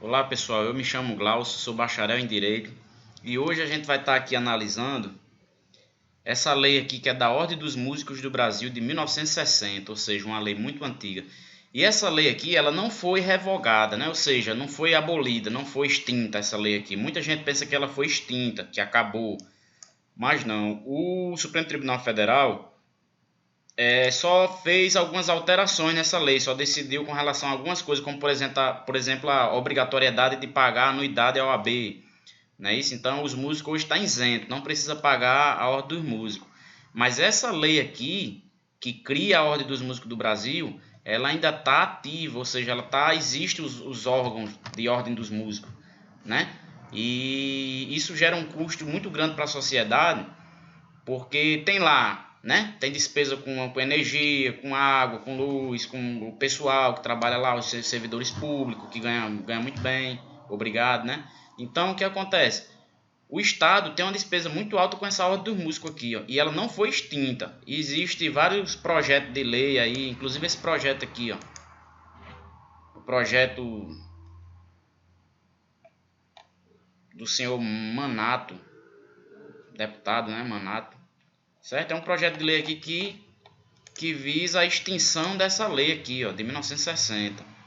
Olá pessoal, eu me chamo Glaucio, sou bacharel em Direito e hoje a gente vai estar aqui analisando essa lei aqui que é da Ordem dos Músicos do Brasil de 1960, ou seja, uma lei muito antiga. E essa lei aqui, ela não foi revogada, né? Ou seja, não foi abolida, não foi extinta essa lei aqui. Muita gente pensa que ela foi extinta, que acabou, mas não. O Supremo Tribunal Federal só fez algumas alterações nessa lei, só decidiu com relação a algumas coisas, como por exemplo, a obrigatoriedade de pagar a anuidade à OAB, não é isso? Então os músicos hoje estão isentos, não precisa pagar a Ordem dos Músicos. Mas essa lei aqui, que cria a Ordem dos Músicos do Brasil, ela ainda está ativa, ou seja, existe os órgãos de Ordem dos Músicos, né? E isso gera um custo muito grande para a sociedade, porque tem lá, né? Tem despesa com energia, com água, com luz, com o pessoal que trabalha lá, os servidores públicos, que ganha muito bem, obrigado, né? Então, o que acontece? O Estado tem uma despesa muito alta com essa ordem dos músicos aqui, ó, e ela não foi extinta. Existem vários projetos de lei aí, inclusive esse projeto aqui, ó, o projeto do senhor Manato, deputado, né, Manato, certo? É um projeto de lei aqui que visa a extinção dessa lei aqui, ó, de 1960.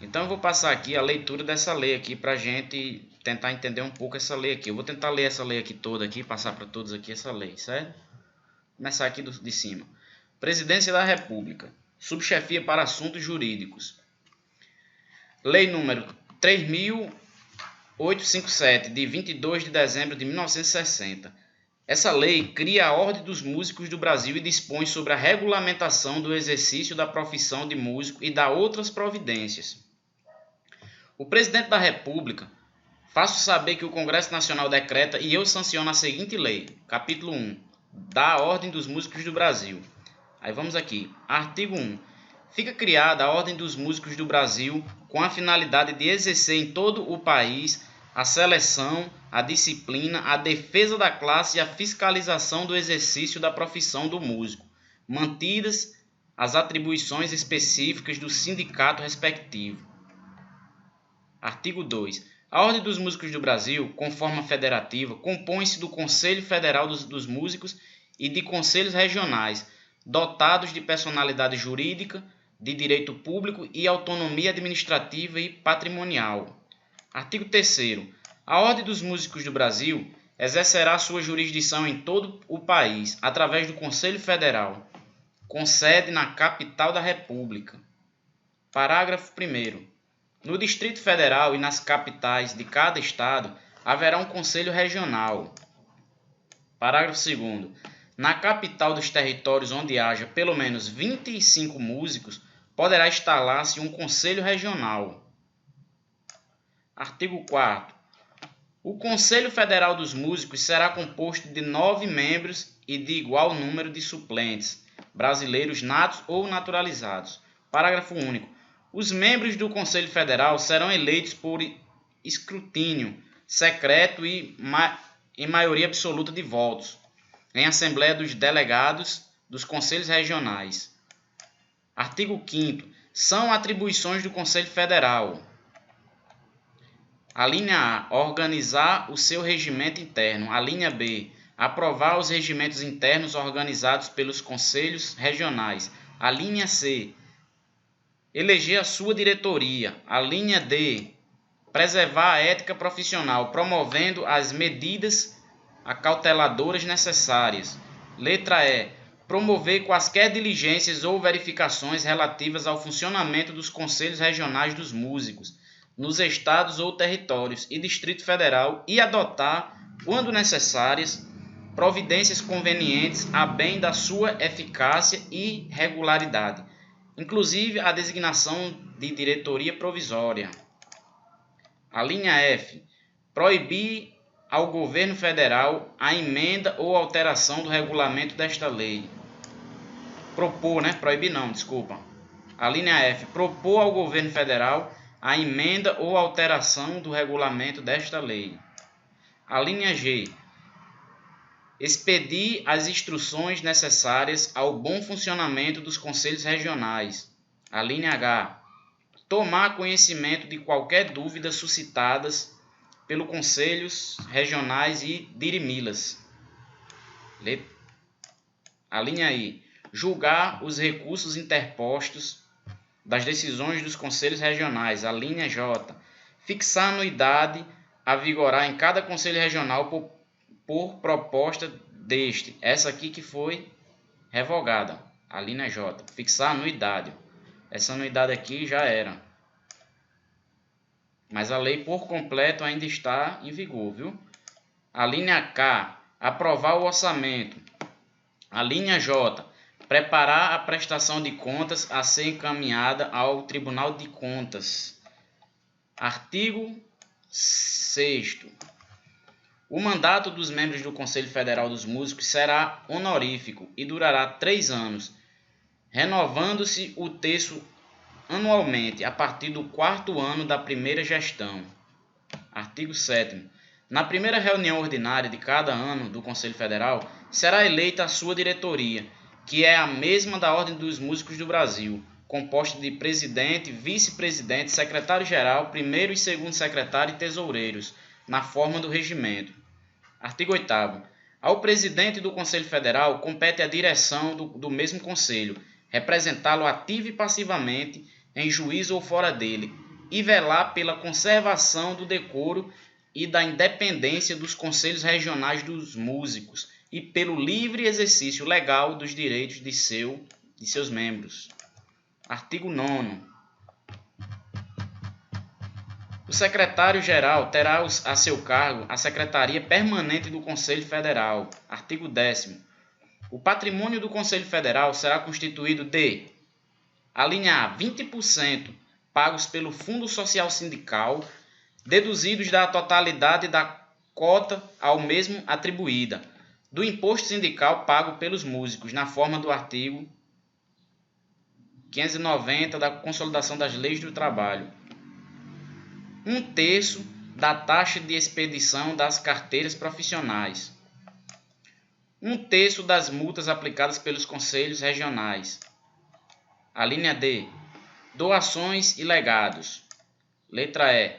Então eu vou passar aqui a leitura dessa lei aqui para a gente tentar entender um pouco essa lei aqui. Eu vou tentar ler essa lei aqui toda aqui, passar para todos aqui essa lei, certo? Começar aqui de cima. Presidência da República. Subchefia para Assuntos Jurídicos. Lei número 3.857, de 22 de dezembro de 1960. Essa lei cria a Ordem dos Músicos do Brasil e dispõe sobre a regulamentação do exercício da profissão de músico e dá outras providências. O Presidente da República faço saber que o Congresso Nacional decreta e eu sanciono a seguinte lei. Capítulo 1. Da Ordem dos Músicos do Brasil. Aí vamos aqui. Artigo 1. Fica criada a Ordem dos Músicos do Brasil com a finalidade de exercer em todo o país a seleção, a disciplina, a defesa da classe e a fiscalização do exercício da profissão do músico, mantidas as atribuições específicas do sindicato respectivo. Artigo 2. A Ordem dos Músicos do Brasil, com forma federativa, compõe-se do Conselho Federal dos Músicos e de conselhos regionais, dotados de personalidade jurídica, de direito público e autonomia administrativa e patrimonial. Artigo 3º. A Ordem dos Músicos do Brasil exercerá sua jurisdição em todo o país, através do Conselho Federal, com sede na capital da República. Parágrafo 1º. No Distrito Federal e nas capitais de cada estado haverá um Conselho Regional. Parágrafo 2º. Na capital dos territórios onde haja pelo menos 25 músicos, poderá instalar-se um Conselho Regional. Artigo 4º. O Conselho Federal dos Músicos será composto de 9 membros e de igual número de suplentes, brasileiros natos ou naturalizados. Parágrafo único. Os membros do Conselho Federal serão eleitos por escrutínio secreto e em maioria absoluta de votos, em Assembleia dos Delegados dos Conselhos Regionais. Artigo 5º. São atribuições do Conselho Federal: a linha A, organizar o seu regimento interno. A linha B, aprovar os regimentos internos organizados pelos conselhos regionais. A linha C, eleger a sua diretoria. A linha D, preservar a ética profissional, promovendo as medidas acauteladoras necessárias. Letra E, promover quaisquer diligências ou verificações relativas ao funcionamento dos conselhos regionais dos músicos, nos estados ou territórios e Distrito Federal, e adotar, quando necessárias, providências convenientes a bem da sua eficácia e regularidade, inclusive a designação de diretoria provisória. A linha F, proibir ao governo federal a emenda ou alteração do regulamento desta lei. Proibir não, desculpa. A linha F, propor ao governo federal a emenda ou alteração do regulamento desta lei. A linha G, expedir as instruções necessárias ao bom funcionamento dos conselhos regionais. A linha H, tomar conhecimento de qualquer dúvida suscitadas pelos conselhos regionais e dirimi-las. A linha I. Julgar os recursos interpostos das decisões dos conselhos regionais. A linha J. Fixar a anuidade a vigorar em cada conselho regional por proposta deste. Essa aqui que foi revogada. A linha J. Fixar a anuidade. Essa anuidade aqui já era. Mas a lei por completo ainda está em vigor, viu? A linha K. Aprovar o orçamento. A linha J. Preparar a prestação de contas a ser encaminhada ao Tribunal de Contas. Artigo 6º. O mandato dos membros do Conselho Federal dos Músicos será honorífico e durará 3 anos, renovando-se o terço anualmente a partir do 4º ano da primeira gestão. Artigo 7º. Na primeira reunião ordinária de cada ano do Conselho Federal, será eleita a sua diretoria, que é a mesma da Ordem dos Músicos do Brasil, composta de presidente, vice-presidente, secretário-geral, primeiro e segundo secretário e tesoureiros, na forma do regimento. Artigo 8º. Ao presidente do Conselho Federal compete a direção do mesmo Conselho, representá-lo ativa e passivamente em juízo ou fora dele, e velar pela conservação do decoro e da independência dos Conselhos Regionais dos Músicos e pelo livre exercício legal dos direitos de seus membros. Artigo 9º. O secretário-geral terá a seu cargo a Secretaria Permanente do Conselho Federal. Artigo 10º. O patrimônio do Conselho Federal será constituído de: a linha A, 20% pagos pelo Fundo Social Sindical, deduzidos da totalidade da cota ao mesmo atribuída, do imposto sindical pago pelos músicos, na forma do artigo 590 da Consolidação das Leis do Trabalho. 1/3 da taxa de expedição das carteiras profissionais. 1/3 das multas aplicadas pelos conselhos regionais. A linha D. Doações e legados. Letra E.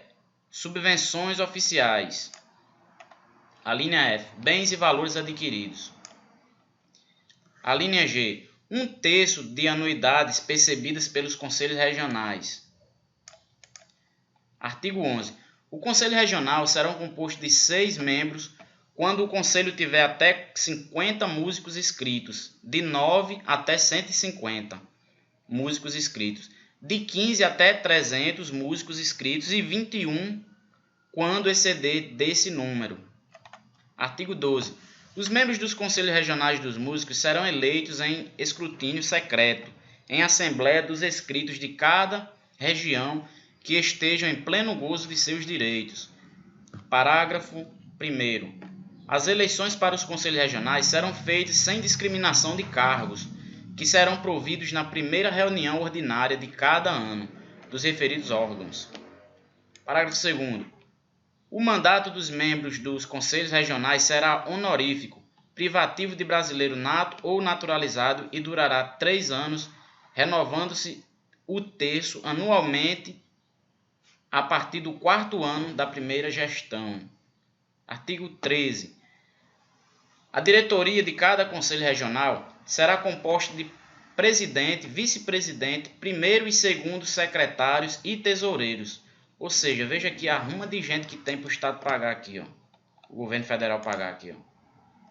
Subvenções oficiais. A linha F. Bens e valores adquiridos. A linha G. 1/3 de anuidades percebidas pelos conselhos regionais. Artigo 11. O Conselho Regional será composto de 6 membros quando o Conselho tiver até 50 músicos inscritos, de 9 até 150 músicos inscritos, de 15 até 300 músicos inscritos e 21 quando exceder desse número. Artigo 12. Os membros dos Conselhos Regionais dos Músicos serão eleitos em escrutínio secreto, em assembleia dos inscritos de cada região que estejam em pleno gozo de seus direitos. Parágrafo 1º. As eleições para os Conselhos Regionais serão feitas sem discriminação de cargos, que serão providos na primeira reunião ordinária de cada ano dos referidos órgãos. Parágrafo 2º. O mandato dos membros dos Conselhos Regionais será honorífico, privativo de brasileiro nato ou naturalizado e durará 3 anos, renovando-se o terço anualmente a partir do 4º ano da primeira gestão. Artigo 13. A diretoria de cada Conselho Regional será composta de presidente, vice-presidente, primeiro e segundo secretários e tesoureiros. Ou seja, veja aqui a ruma de gente que tem para o Estado pagar aqui, ó. O governo federal pagar aqui, ó.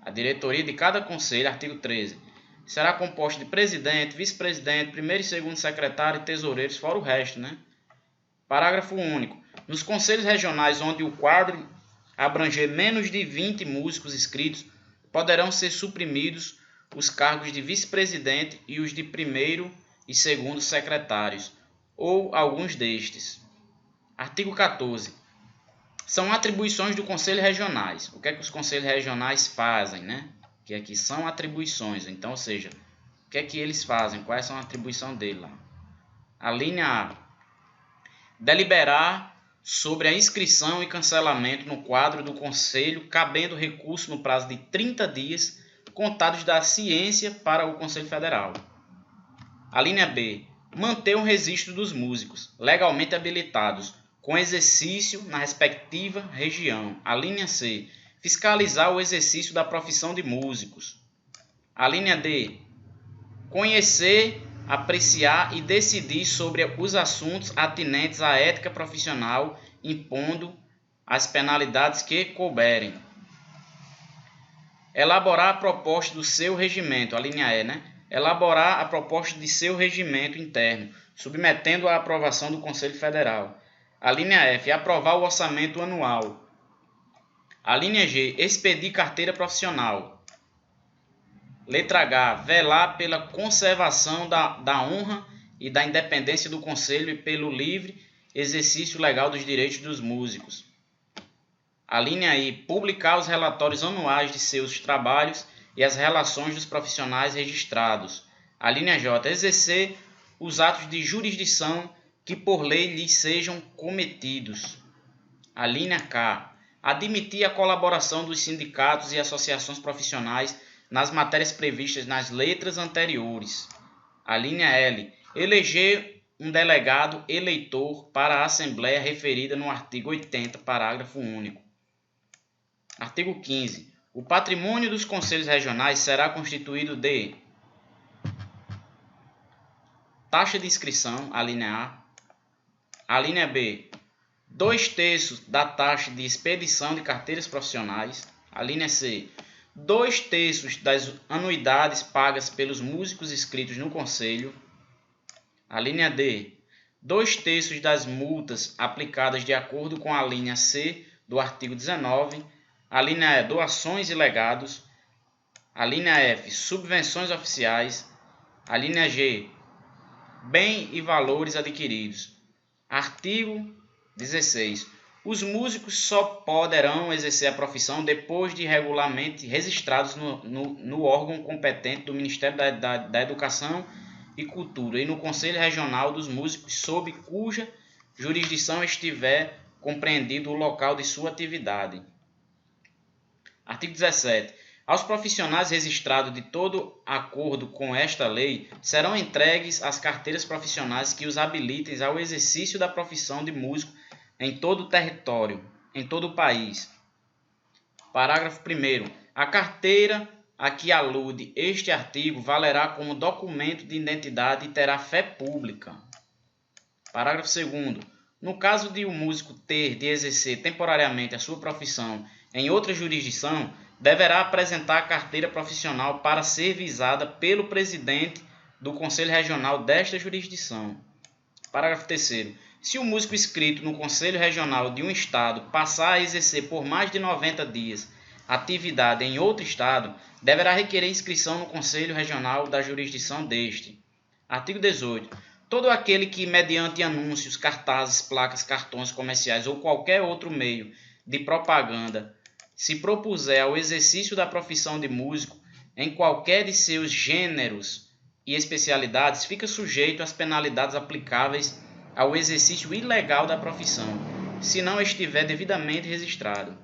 A diretoria de cada conselho, artigo 13, será composta de presidente, vice-presidente, primeiro e segundo secretário e tesoureiros, fora o resto, né? Parágrafo único. Nos conselhos regionais onde o quadro abranger menos de 20 músicos inscritos, poderão ser suprimidos os cargos de vice-presidente e os de primeiro e segundo secretários, ou alguns destes. Artigo 14. São atribuições do Conselho Regionais. O que é que os Conselhos Regionais fazem, né? Que aqui são atribuições. Então, ou seja, o que é que eles fazem? Quais são a atribuição deles lá? A linha A. Deliberar sobre a inscrição e cancelamento no quadro do Conselho, cabendo recurso no prazo de 30 dias, contados da ciência para o Conselho Federal. A linha B. manter um registro dos músicos legalmente habilitados com exercício na respectiva região. A linha C. Fiscalizar o exercício da profissão de músicos. A linha D. Conhecer, apreciar e decidir sobre os assuntos atinentes à ética profissional, impondo as penalidades que couberem. Elaborar a proposta do seu regimento, a linha E, Elaborar a proposta de seu regimento interno, submetendo à aprovação do Conselho Federal. A linha F, aprovar o orçamento anual. A linha G, expedir carteira profissional. Letra H, velar pela conservação da honra e da independência do Conselho e pelo livre exercício legal dos direitos dos músicos. A linha I, publicar os relatórios anuais de seus trabalhos e as relações dos profissionais registrados. A linha J, exercer os atos de jurisdição que por lei lhes sejam cometidos. A linha K, admitir a colaboração dos sindicatos e associações profissionais nas matérias previstas nas letras anteriores. A linha L, eleger um delegado eleitor para a Assembleia referida no artigo 80, parágrafo único. Artigo 15. O patrimônio dos conselhos regionais será constituído de taxa de inscrição, a linha A. A linha B, 2/3 da taxa de expedição de carteiras profissionais. A linha C, 2/3 das anuidades pagas pelos músicos inscritos no Conselho. A linha D, 2/3 das multas aplicadas de acordo com a linha C do artigo 19. A linha E, doações e legados. A linha F, subvenções oficiais. A linha G, bem e valores adquiridos. Artigo 16. Os músicos só poderão exercer a profissão depois de regularmente registrados no órgão competente do Ministério da Educação e Cultura e no Conselho Regional dos Músicos, sob cuja jurisdição estiver compreendido o local de sua atividade. Artigo 17. Aos profissionais registrados de todo acordo com esta lei, serão entregues as carteiras profissionais que os habilitem ao exercício da profissão de músico em todo o território, em todo o país. Parágrafo 1º. A carteira a que alude este artigo valerá como documento de identidade e terá fé pública. Parágrafo 2º. No caso de o músico ter de exercer temporariamente a sua profissão em outra jurisdição, deverá apresentar a carteira profissional para ser visada pelo presidente do Conselho Regional desta jurisdição. Parágrafo 3º. Se o músico inscrito no Conselho Regional de um Estado passar a exercer por mais de 90 dias atividade em outro Estado, deverá requerer inscrição no Conselho Regional da jurisdição deste. Artigo 18. Todo aquele que, mediante anúncios, cartazes, placas, cartões comerciais ou qualquer outro meio de propaganda, se propuser ao exercício da profissão de músico em qualquer de seus gêneros e especialidades, fica sujeito às penalidades aplicáveis ao exercício ilegal da profissão, se não estiver devidamente registrado.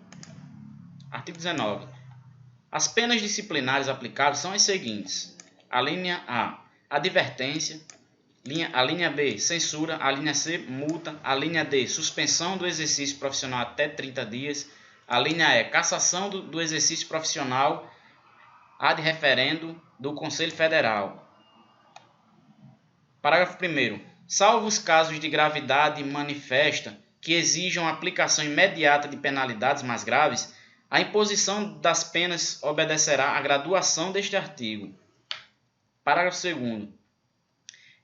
Artigo 19. As penas disciplinares aplicáveis são as seguintes. A linha A, advertência. A linha B, censura. A linha C, multa. A linha D, suspensão do exercício profissional até 30 dias. A linha E, cassação do exercício profissional ad referendo do Conselho Federal. Parágrafo 1º. Salvo os casos de gravidade manifesta que exijam aplicação imediata de penalidades mais graves, a imposição das penas obedecerá à graduação deste artigo. Parágrafo 2º.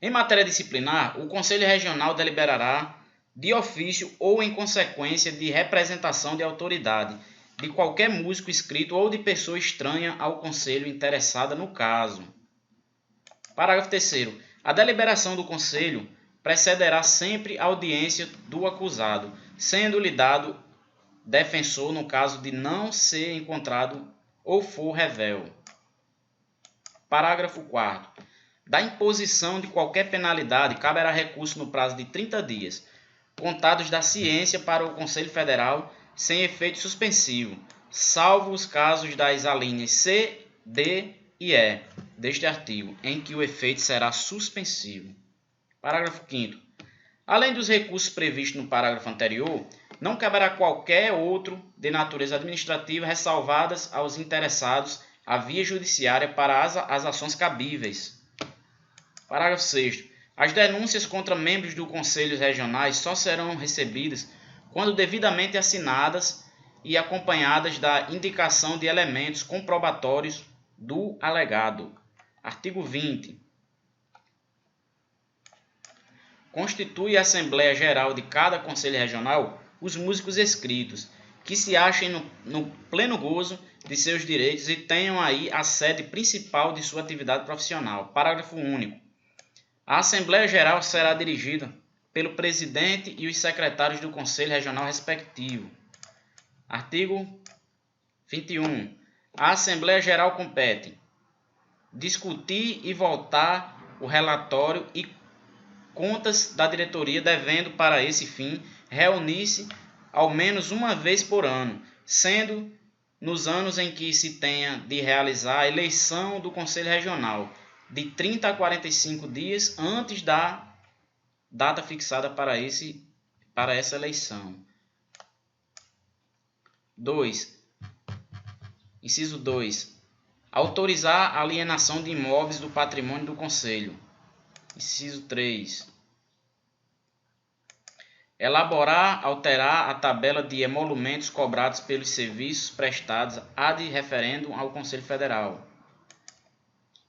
Em matéria disciplinar, o Conselho Regional deliberará de ofício ou em consequência de representação de autoridade, de qualquer músico inscrito ou de pessoa estranha ao Conselho interessada no caso. Parágrafo 3º. A deliberação do Conselho precederá sempre a audiência do acusado, sendo-lhe dado defensor no caso de não ser encontrado ou for revel. Parágrafo 4º. Da imposição de qualquer penalidade, caberá recurso no prazo de 30 dias, contados da ciência para o Conselho Federal, sem efeito suspensivo, salvo os casos das alíneas C, D e E deste artigo, em que o efeito será suspensivo. Parágrafo 5º. Além dos recursos previstos no parágrafo anterior, não caberá qualquer outro de natureza administrativa, ressalvadas aos interessados a via judiciária para as ações cabíveis. Parágrafo 6º. As denúncias contra membros do Conselhos Regionais só serão recebidas quando devidamente assinadas e acompanhadas da indicação de elementos comprobatórios do alegado. Artigo 20. Constitui a Assembleia Geral de cada Conselho Regional os músicos inscritos, que se achem no pleno gozo de seus direitos e tenham aí a sede principal de sua atividade profissional. Parágrafo único. A Assembleia Geral será dirigida pelo presidente e os secretários do Conselho Regional respectivo. Artigo 21. A Assembleia Geral compete discutir e votar o relatório e contas da diretoria, devendo para esse fim reunir-se ao menos uma vez por ano, sendo nos anos em que se tenha de realizar a eleição do Conselho Regional, de 30 a 45 dias antes da data fixada para essa eleição. 2. Inciso 2. Autorizar a alienação de imóveis do patrimônio do Conselho. Inciso 3. Elaborar, alterar a tabela de emolumentos cobrados pelos serviços prestados ad referendum ao Conselho Federal.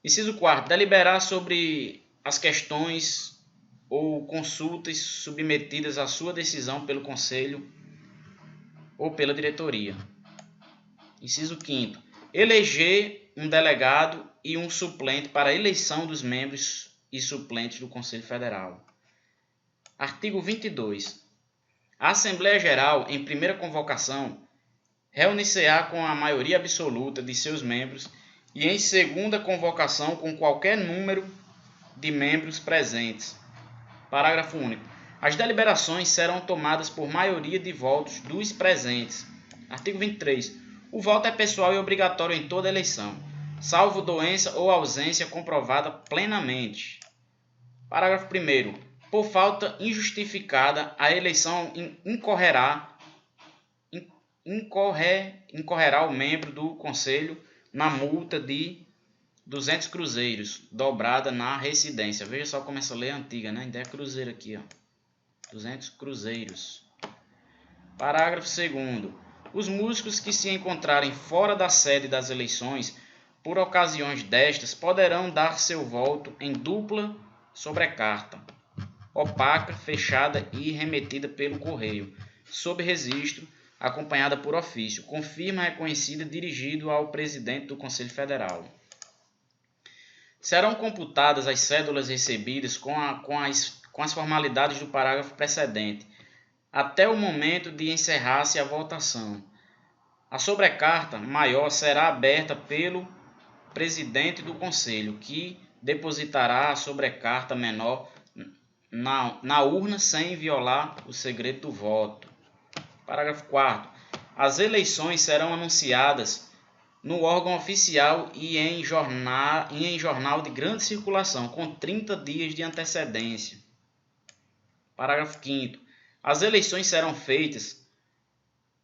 Inciso 4. Deliberar sobre as questões ou consultas submetidas à sua decisão pelo Conselho ou pela diretoria. Inciso 5º. Eleger um delegado e um suplente para a eleição dos membros e suplentes do Conselho Federal. Artigo 22. A Assembleia Geral, em primeira convocação, reunir-se-á com a maioria absoluta de seus membros e em segunda convocação com qualquer número de membros presentes. Parágrafo único. As deliberações serão tomadas por maioria de votos dos presentes. Artigo 23. O voto é pessoal e obrigatório em toda eleição, salvo doença ou ausência comprovada plenamente. Parágrafo 1º. Por falta injustificada, a eleição incorrerá o membro do Conselho na multa de 200 cruzeiros, dobrada na residência. Veja só como essa lei é antiga, né? Ainda é cruzeiro aqui, ó. 200 cruzeiros. Parágrafo 2º. Os músicos que se encontrarem fora da sede das eleições, por ocasiões destas, poderão dar seu voto em dupla sobrecarta, opaca, fechada e remetida pelo correio, sob registro, acompanhada por ofício, com firma reconhecida dirigido ao presidente do Conselho Federal. Serão computadas as cédulas recebidas com as formalidades do parágrafo precedente, até o momento de encerrar-se a votação. A sobrecarta maior será aberta pelo presidente do Conselho, que depositará a sobrecarta menor na urna sem violar o segredo do voto. Parágrafo 4º. As eleições serão anunciadas no órgão oficial e em jornal de grande circulação, com 30 dias de antecedência. Parágrafo 5º. As eleições serão feitas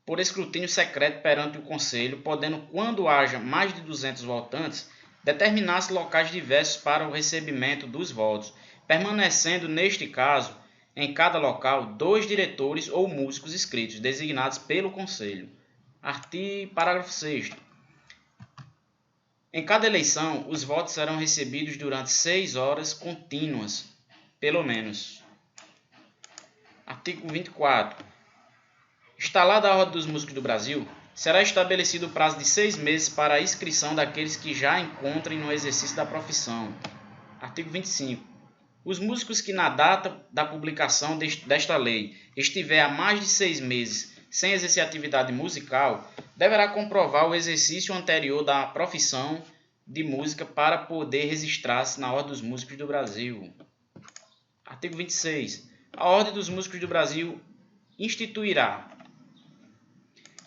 por escrutínio secreto perante o Conselho, podendo, quando haja mais de 200 votantes, determinar-se locais diversos para o recebimento dos votos, permanecendo, neste caso, em cada local, 2 diretores ou músicos inscritos, designados pelo Conselho. Parágrafo 6º. Em cada eleição, os votos serão recebidos durante 6 horas contínuas, pelo menos. Artigo 24. Instalada a Ordem dos Músicos do Brasil, será estabelecido o prazo de 6 meses para a inscrição daqueles que já encontrem no exercício da profissão. Artigo 25. Os músicos que na data da publicação desta lei estiver há mais de 6 meses sem exercer atividade musical, deverá comprovar o exercício anterior da profissão de música para poder registrar-se na Ordem dos Músicos do Brasil. Artigo 26. A Ordem dos Músicos do Brasil instituirá.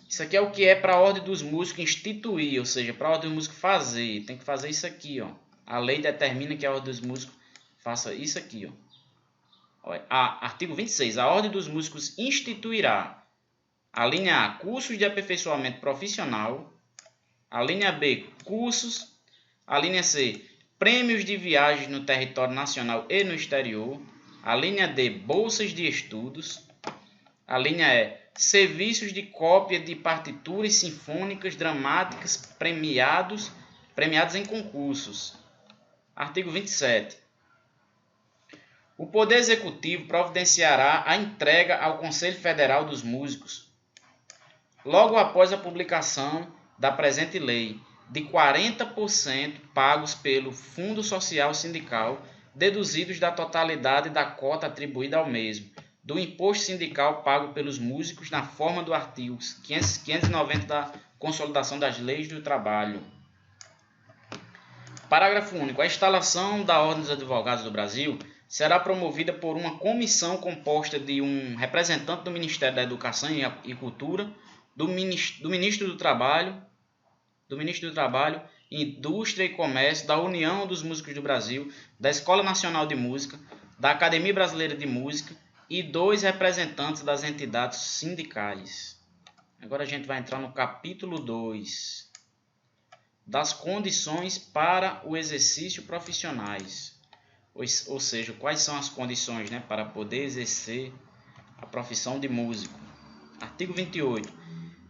Isso aqui é o que é para a Ordem dos Músicos instituir, ou seja, para a Ordem dos Músicos fazer. Tem que fazer isso aqui, ó. A lei determina que a Ordem dos Músicos faça isso aqui, ó. Artigo 26. A Ordem dos Músicos instituirá: a linha A, cursos de aperfeiçoamento profissional. A linha B, cursos. A linha C, prêmios de viagens no território nacional e no exterior. A linha D, bolsas de estudos. A linha E, serviços de cópia de partituras sinfônicas dramáticas premiados em concursos. Artigo 27. O Poder Executivo providenciará a entrega ao Conselho Federal dos Músicos, logo após a publicação da presente lei, de 40% pagos pelo Fundo Social Sindical, deduzidos da totalidade da cota atribuída ao mesmo, do imposto sindical pago pelos músicos na forma do artigo 590 da Consolidação das Leis do Trabalho. Parágrafo único. A instalação da Ordem dos Advogados do Brasil será promovida por uma comissão composta de um representante do Ministério da Educação e Cultura, do Ministro do Trabalho, Indústria e Comércio, da União dos Músicos do Brasil, da Escola Nacional de Música, da Academia Brasileira de Música e 2 representantes das entidades sindicais. Agora a gente vai entrar no capítulo 2. Das condições para o exercício profissionais. Ou seja, quais são as condições, para poder exercer a profissão de músico. Artigo 28.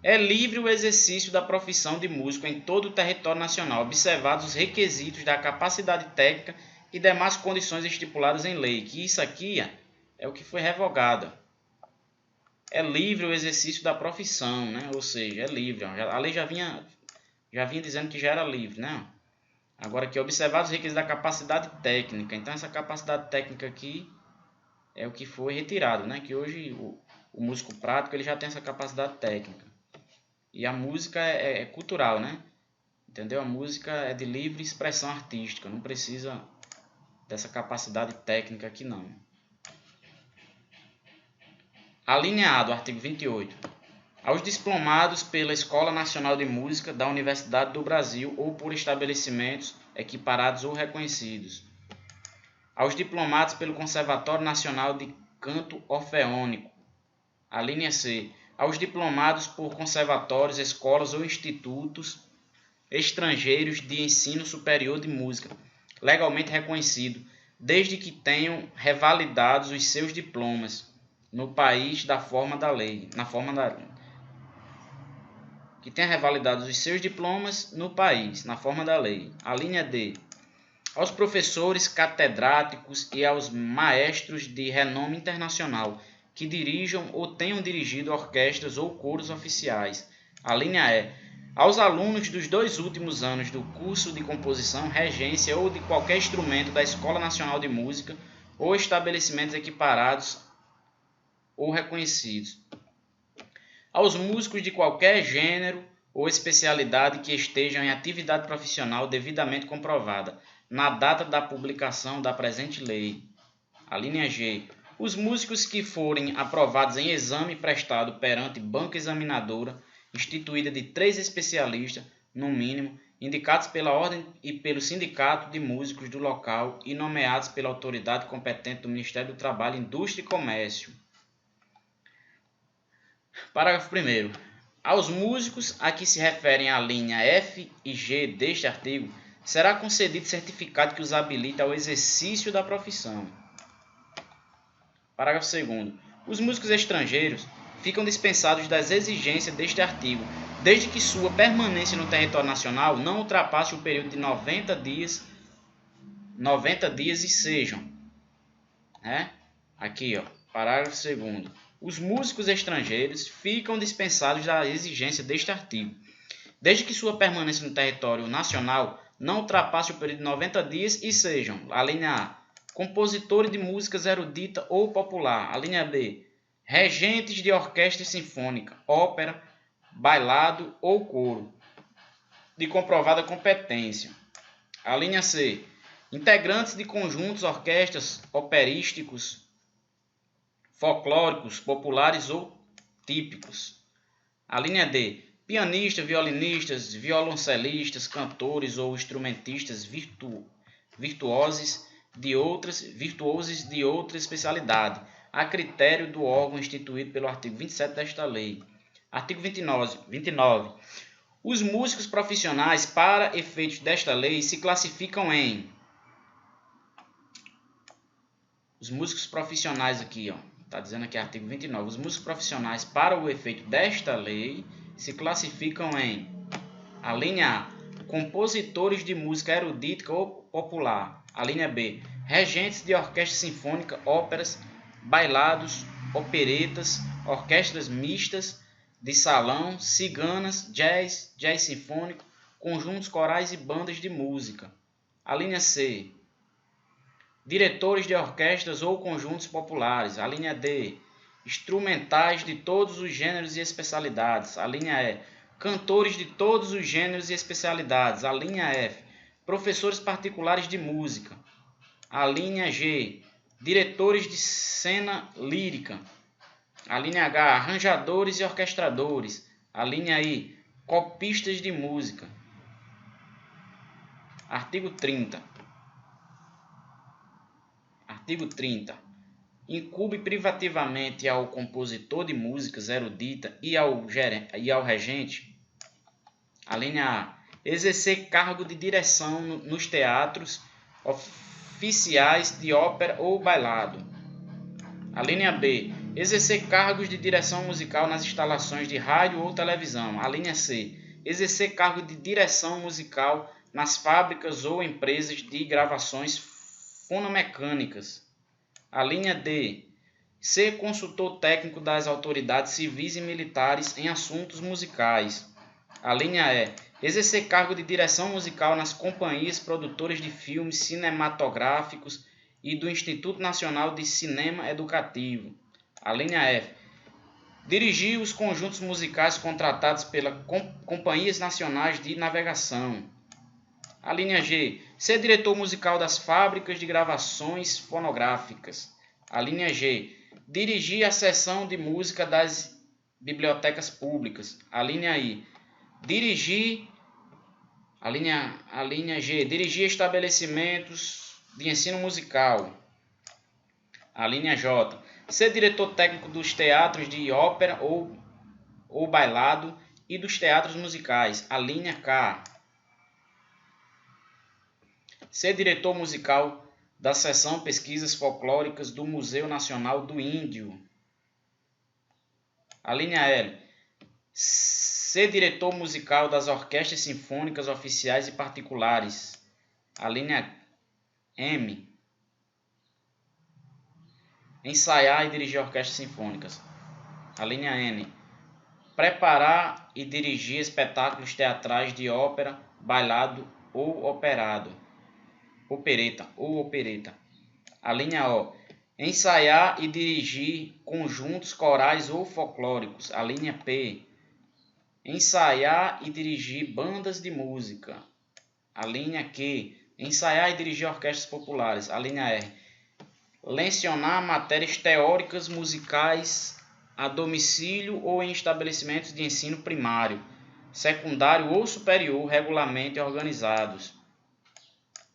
É livre o exercício da profissão de músico em todo o território nacional, observados os requisitos da capacidade técnica e demais condições estipuladas em lei, que isso aqui é o que foi revogado. É livre o exercício da profissão, ou seja, é livre. A lei já vinha dizendo que já era livre, Agora aqui, observados os requisitos da capacidade técnica. Então, essa capacidade técnica aqui é o que foi retirado, Que hoje o músico prático ele já tem essa capacidade técnica. E a música é cultural, Entendeu? A música é de livre expressão artística. Não precisa dessa capacidade técnica aqui, não. A linha A do artigo 28. Aos diplomados pela Escola Nacional de Música da Universidade do Brasil ou por estabelecimentos equiparados ou reconhecidos. Aos diplomados pelo Conservatório Nacional de Canto Orfeônico. A linha C. Aos diplomados por conservatórios, escolas ou institutos estrangeiros de ensino superior de música, legalmente reconhecido, desde que tenham revalidados os seus diplomas no país na forma da lei. Que tenha revalidado os seus diplomas no país, na forma da lei. A linha D. Aos professores catedráticos e aos maestros de renome internacional que dirijam ou tenham dirigido orquestras ou coros oficiais. A linha E. Aos alunos dos 2 últimos anos do curso de composição, regência ou de qualquer instrumento da Escola Nacional de Música ou estabelecimentos equiparados ou reconhecidos. Aos músicos de qualquer gênero ou especialidade que estejam em atividade profissional devidamente comprovada, na data da publicação da presente lei. A linha G. Os músicos que forem aprovados em exame prestado perante banca examinadora, instituída de 3 especialistas, no mínimo, indicados pela ordem e pelo sindicato de músicos do local e nomeados pela autoridade competente do Ministério do Trabalho, Indústria e Comércio. Parágrafo 1º. Aos músicos a que se referem a linha F e G deste artigo, será concedido certificado que os habilite ao exercício da profissão. Parágrafo 2º. Os músicos estrangeiros ficam dispensados das exigências deste artigo, desde que sua permanência no território nacional não ultrapasse o período de 90 dias e sejam. Aqui, parágrafo 2º. Os músicos estrangeiros ficam dispensados da exigência deste artigo, desde que sua permanência no território nacional não ultrapasse o período de 90 dias e sejam, a linha A, compositores de músicas erudita ou popular, a linha B, regentes de orquestra sinfônica, ópera, bailado ou coro, de comprovada competência, a linha C, integrantes de conjuntos, orquestras, operísticos, folclóricos, populares ou típicos. A linha D. Pianistas, violinistas, violoncelistas, cantores ou instrumentistas virtuosos virtuosos de outra especialidade, a critério do órgão instituído pelo artigo 27 desta lei. Artigo 29. Os músicos profissionais, para efeitos desta lei, se classificam em... Os músicos profissionais aqui, está dizendo aqui artigo 29. Os músicos profissionais, para o efeito desta lei, se classificam em... A linha A, compositores de música erudita ou popular. A linha B, regentes de orquestra sinfônica, óperas, bailados, operetas, orquestras mistas, de salão, ciganas, jazz sinfônico, conjuntos corais e bandas de música. A linha C, diretores de orquestras ou conjuntos populares. A linha D, instrumentais de todos os gêneros e especialidades. A linha E, cantores de todos os gêneros e especialidades. A linha F, professores particulares de música. A linha G, diretores de cena lírica. A linha H, arranjadores e orquestradores. A linha I, copistas de música. Artigo 30. Artigo 30. Incumbe privativamente ao compositor de músicas erudita e ao regente. A linha A, exercer cargo de direção nos teatros oficiais de ópera ou bailado. A linha B, exercer cargos de direção musical nas instalações de rádio ou televisão. A linha C, exercer cargo de direção musical nas fábricas ou empresas de gravações fonomecânicas. A linha D, ser consultor técnico das autoridades civis e militares em assuntos musicais. A linha E, exercer cargo de direção musical nas companhias produtoras de filmes cinematográficos e do Instituto Nacional de Cinema Educativo. A linha F, dirigir os conjuntos musicais contratados pelas companhias nacionais de navegação. A linha G, ser diretor musical das fábricas de gravações fonográficas. A linha G, dirigir a seção de música das bibliotecas públicas. A linha I, dirigir... A linha G, dirigir estabelecimentos de ensino musical. A linha J, ser diretor técnico dos teatros de ópera ou bailado e dos teatros musicais. A linha K, ser diretor musical da seção Pesquisas Folclóricas do Museu Nacional do Índio. A linha L, ser diretor musical das orquestras sinfônicas oficiais e particulares. A linha M, ensaiar e dirigir orquestras sinfônicas. A linha N, preparar e dirigir espetáculos teatrais de ópera, bailado ou opereta. A linha O, ensaiar e dirigir conjuntos corais ou folclóricos. A linha P, ensaiar e dirigir bandas de música. A linha Q, ensaiar e dirigir orquestras populares. A linha R, lecionar matérias teóricas musicais a domicílio ou em estabelecimentos de ensino primário, secundário ou superior regularmente organizados.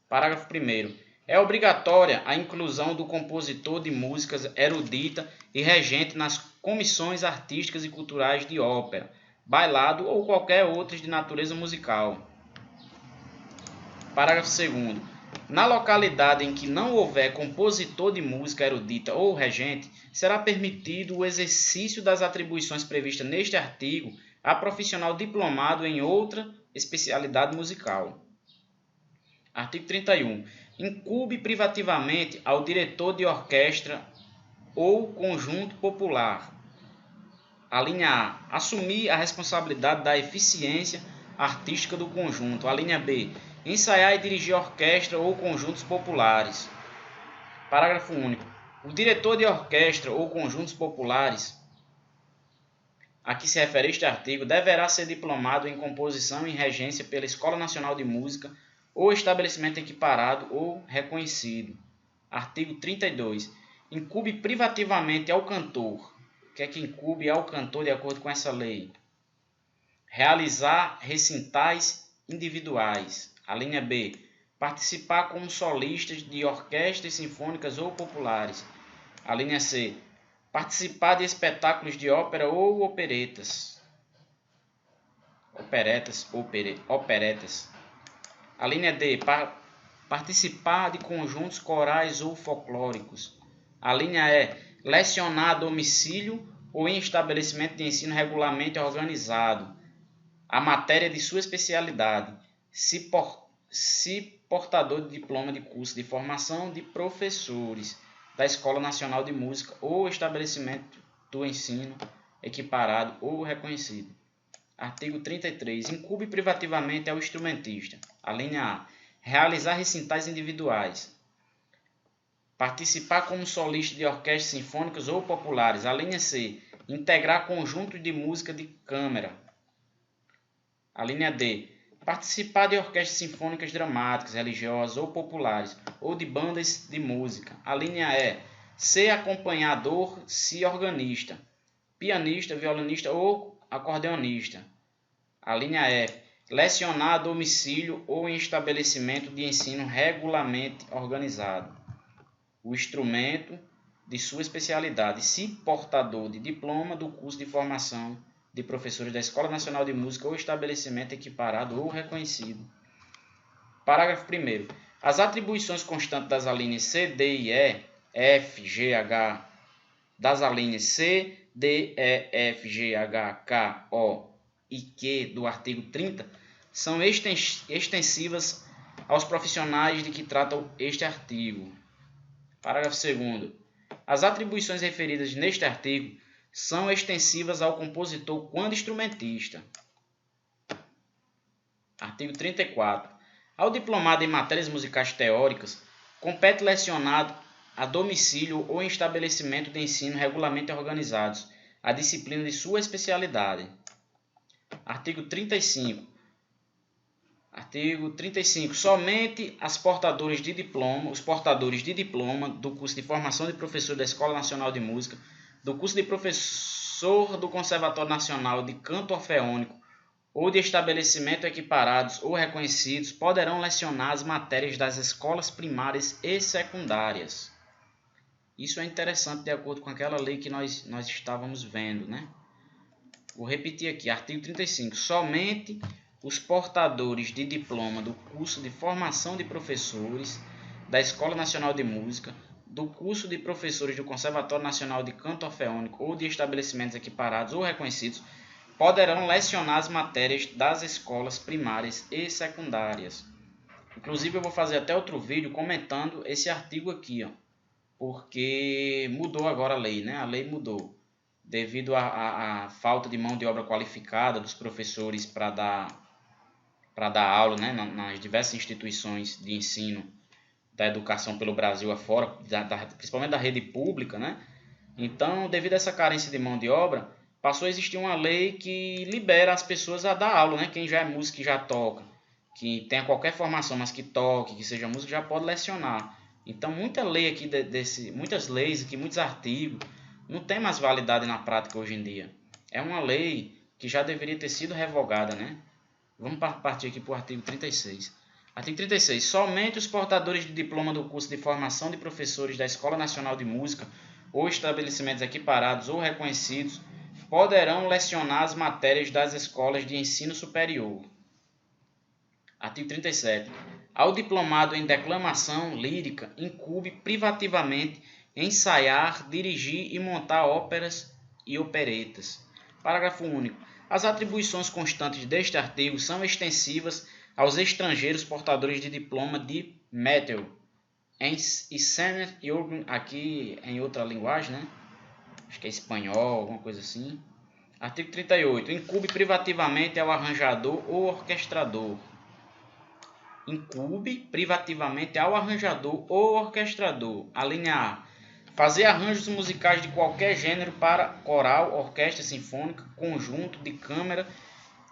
Parágrafo 1º. É obrigatória a inclusão do compositor de músicas erudita e regente nas comissões artísticas e culturais de ópera, bailado ou qualquer outra de natureza musical. Parágrafo 2º. Na localidade em que não houver compositor de música erudita ou regente, será permitido o exercício das atribuições previstas neste artigo a profissional diplomado em outra especialidade musical. Artigo 31. Incumbe privativamente ao diretor de orquestra ou conjunto popular. A linha A, assumir a responsabilidade da eficiência artística do conjunto. A linha B, ensaiar e dirigir orquestra ou conjuntos populares. Parágrafo único. O diretor de orquestra ou conjuntos populares a que se refere este artigo deverá ser diplomado em composição e regência pela Escola Nacional de Música ou estabelecimento equiparado ou reconhecido. Artigo 32. Incumbe privativamente ao cantor. O que é que incumbe ao cantor de acordo com essa lei? Realizar recitais individuais. A linha B, Participar como solistas de orquestras sinfônicas ou populares. A linha C. Participar de espetáculos de ópera ou operetas. Operetas. A linha D. Participar de conjuntos corais ou folclóricos. A linha E. Lecionar a domicílio ou em estabelecimento de ensino regularmente organizado a matéria de sua especialidade, se portador de diploma de curso de formação de professores da Escola Nacional de Música ou estabelecimento do ensino equiparado ou reconhecido. Artigo 33. Incube privativamente ao instrumentista. A linha A. Realizar recitais individuais. Participar como solista de orquestras sinfônicas ou populares. A linha C. Integrar conjuntos de música de câmara. A linha D. Participar de orquestras sinfônicas dramáticas, religiosas ou populares, ou de bandas de música. A linha E. Ser acompanhador se organista, pianista, violinista ou acordeonista. A linha F. Lecionar a domicílio ou em estabelecimento de ensino regularmente organizado o instrumento de sua especialidade, se portador de diploma do curso de formação de professores da Escola Nacional de Música ou estabelecimento equiparado ou reconhecido. Parágrafo 1º. As atribuições constantes das alíneas C, D e E, F, G, H, das alíneas C, D, E, F, G, H, K, O e Q do artigo 30 são extensivas aos profissionais de que trata este artigo. Parágrafo 2º. As atribuições referidas neste artigo são extensivas ao compositor quando instrumentista. Artigo 34. Ao diplomado em matérias musicais teóricas, compete lecionar a domicílio ou em estabelecimento de ensino regularmente organizados a disciplina de sua especialidade. Artigo 35. Somente os portadores de diploma do curso de formação de professor da Escola Nacional de Música, do curso de professor do Conservatório Nacional de Canto Orfeônico ou de estabelecimento equiparados ou reconhecidos poderão lecionar as matérias das escolas primárias e secundárias. Isso é interessante de acordo com aquela lei que nós estávamos vendo, né? Vou repetir aqui, artigo 35. Somente os portadores de diploma do curso de formação de professores da Escola Nacional de Música, do curso de professores do Conservatório Nacional de Canto Orfeônico ou de estabelecimentos equiparados ou reconhecidos poderão lecionar as matérias das escolas primárias e secundárias. Inclusive eu vou fazer até outro vídeo comentando esse artigo aqui, porque mudou agora a lei, né? A lei mudou devido à falta de mão de obra qualificada dos professores para dar aula, né, nas diversas instituições de ensino da educação pelo Brasil afora, principalmente da rede pública, né? Então, devido a essa carência de mão de obra, passou a existir uma lei que libera as pessoas a dar aula, né? Quem já é músico e já toca, que tenha qualquer formação, mas que toque, que seja músico, já pode lecionar. Então, muita lei aqui muitas leis aqui, muitos artigos, não tem mais validade na prática hoje em dia. É uma lei que já deveria ter sido revogada, né? Vamos partir aqui para o artigo 36. Artigo 36. Somente os portadores de diploma do curso de formação de professores da Escola Nacional de Música ou estabelecimentos equiparados ou reconhecidos poderão lecionar as matérias das escolas de ensino superior. Artigo 37. Ao diplomado em declamação lírica, incumbe privativamente ensaiar, dirigir e montar óperas e operetas. Parágrafo único. As atribuições constantes deste artigo são extensivas aos estrangeiros portadores de diploma de Metal e Senior Urban, aqui em outra linguagem, né? Acho que é espanhol, alguma coisa assim. Artigo 38. Incumbe privativamente ao arranjador ou orquestrador. Incumbe privativamente ao arranjador ou orquestrador. A linha A. Fazer arranjos musicais de qualquer gênero para coral, orquestra sinfônica, conjunto de câmara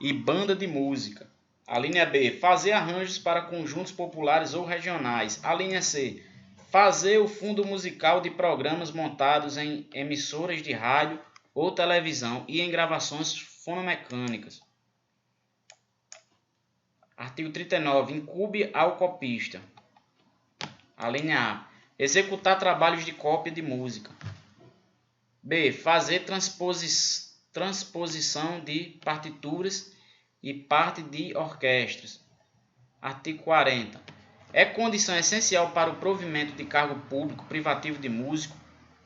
e banda de música. A linha B. Fazer arranjos para conjuntos populares ou regionais. A linha C. Fazer o fundo musical de programas montados em emissoras de rádio ou televisão e em gravações fonomecânicas. Artigo 39. Incube ao copista. A linha A. Executar trabalhos de cópia de música. B. Fazer transposição de partituras e parte de orquestras. Artigo 40. É condição essencial para o provimento de cargo público privativo de músico